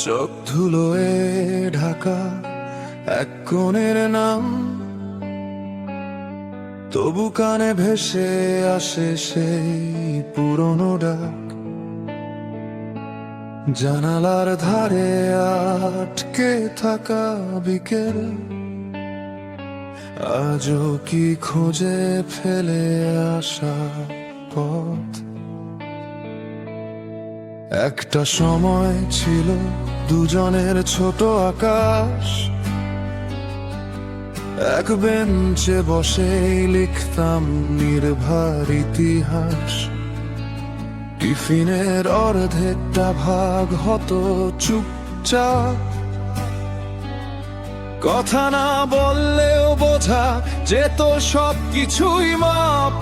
চোখ ধুলোয় ঢাকা এক কোণের নাম, তবু কানে ভেসে আসে সেই পুরনো ডাক। জানালার ধারে আটকে থাকা বিকেল আজও কি খুঁজে ফেলে আসা পথ। একটা সময় ছিল দুজনের ছোট আকাশ, এক বেঞ্চে বসেই লিখতাম নির্ভার ইতিহাস। টিফিনের অর্ধেকটা ভাগ হতো চুপচাপ, কথা না বললেও বোঝা যেত সবকিছুই মাপ।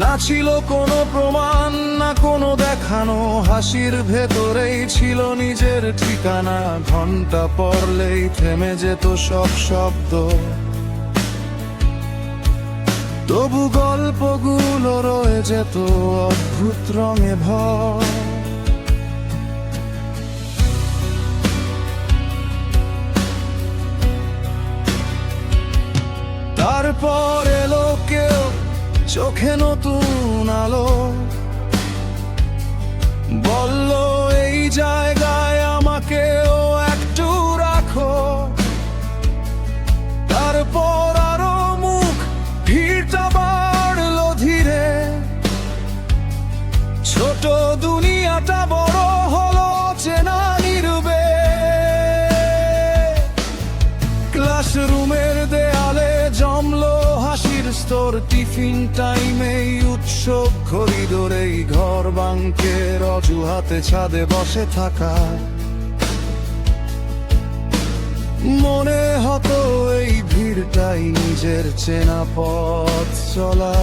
না ছিল কোনো প্রমাণ, না কোনো দেখানো, হাসির ভেতরেই ছিল নিজের ঠিকানা। ঘন্টা পড়লেই থেমে যেত সব শব্দ, তবু গল্পগুলো রয়ে যেত অদ্ভুত রঙে ভর। তারপর এলো কেউ, চোখে নতুন আলো, বলল এই জায়গায় আমাকেও একটু রাখো। তারপর আরো মুখ, ভিড়টা বাড়লো ধীরে, ছোট দুনিয়াটা বড় হলো চেনা নীরবে। ক্লাসরুমের দেয়ালে জমলো হাসির স্তর, টিফিন টাইমেই উৎসব, করিডোরেই ঘর বাঙ্কের অজুহাতে ছাদে বসে থাকা। মনে হতো এই ভিড়টাই নিজের চেনা পথ চলা।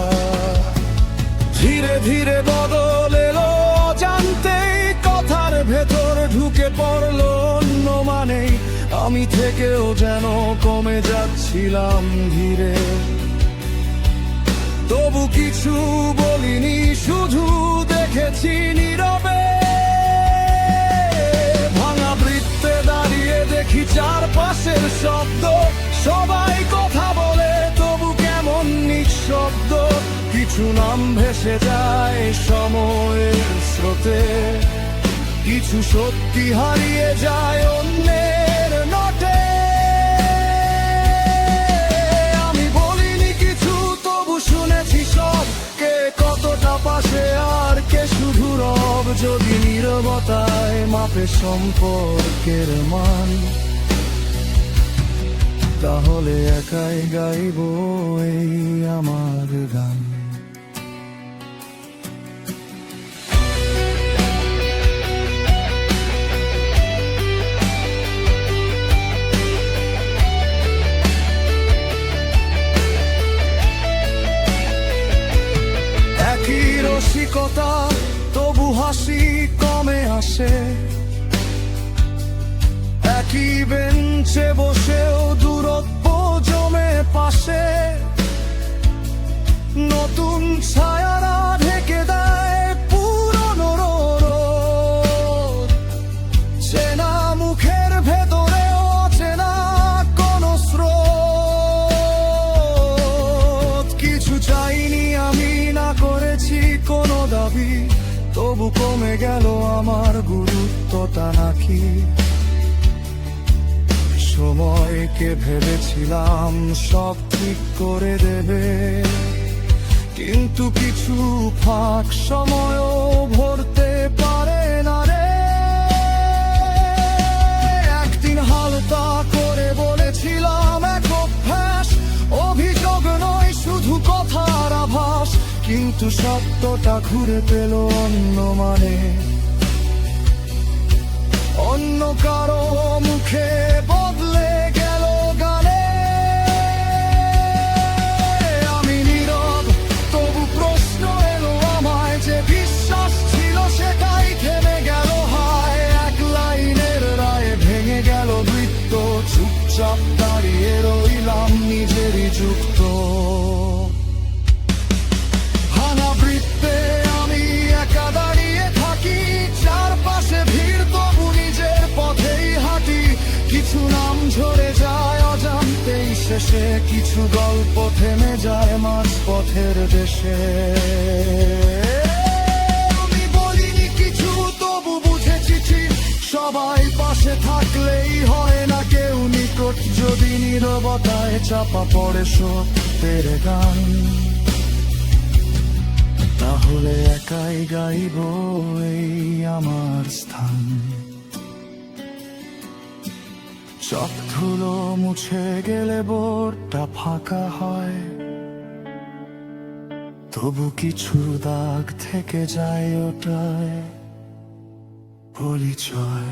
ধীরে ধীরে বদল এলো, জানতেই কথার ভেতর ঢুকে পড়লো অন্য মানেই। আমি থেকেও যেন কমে যাচ্ছিলাম ধীরে, তবু কিছু বলিনি, শুধু দেখেছি নীরবে। ভাঙা বৃত্তে দাঁড়িয়ে দেখি চারপাশের শব্দ, সবাই কথা বলে তবু কেমন নিঃশব্দ। কিছু নাম ভেসে যায় সময়ের স্রোতে, কিছু সত্যি হারিয়ে যায় অন্যের নোটে। আমি বলিনি কিছু, তবু শুনেছি সব, কে কতটা পাশে আর কে শুধু রব। যদি নীরবতায় মাপে সম্পর্কের মান, তাহলে একাই গাইব এই আমার গান। একই রসিকতা, তবু হাসি কমে আসে। একই বেঞ্চে বসেও দূরত্ব জমে পাশে। নতুন ছায়ারা ঢেকে দেয় পুরনো রোদ, চেনা মুখের ভেতরেও চেনা কোন স্রোত। কিছু চাইনি আমি, না করেছি কোনো দাবি, তবু কমে গেল আমার গুরুত্বটা নাকি। সময়কে ভেবেছিলাম সব ঠিক করে দেবে, কিন্তু কিছু ফাঁক সময়ও ভরতে পারে না রে। একদিন হালকা করে বলেছিলাম এক অভ্যাস, অভিযোগ নয় শুধু কথার আভাস। কিন্তু সত্যটা ঘুরে পেল অন্য মানে, অন্য কারো মুখে বদলে গেল গানে। আমি নীরব, তবু প্রশ্ন এলো আমায়, যে বিশ্বাস ছিল সেটাই থেমে গেল হায়। এক লাইনের রায়ে ভেঙে গেল বৃত্ত, চুপচাপ দাঁড়িয়ে রইলাম নিজেরই যুক্ত। ভাঙা বৃত্তে আমি একা দাঁড়িয়ে থাকি, চারপাশে শেষে কিছু গল্প থেমে যায় মাঝ পথের দেশে। আমি বলিনি কিছু, তবু বুঝেছি ঠিক, সবাই পাশে থাকলেই হয় না কেউ নিকট। যদি নীরবতায় চাপা পড়ে সত্যের গান, তাহলে একাই গাইব এই আমার স্থান। চোখ ধুলো মুছে গেলে বোর্ডটা ফাঁকা হয়, তবু কিছু দাগ থেকে যায় ওটায় পরিচয়।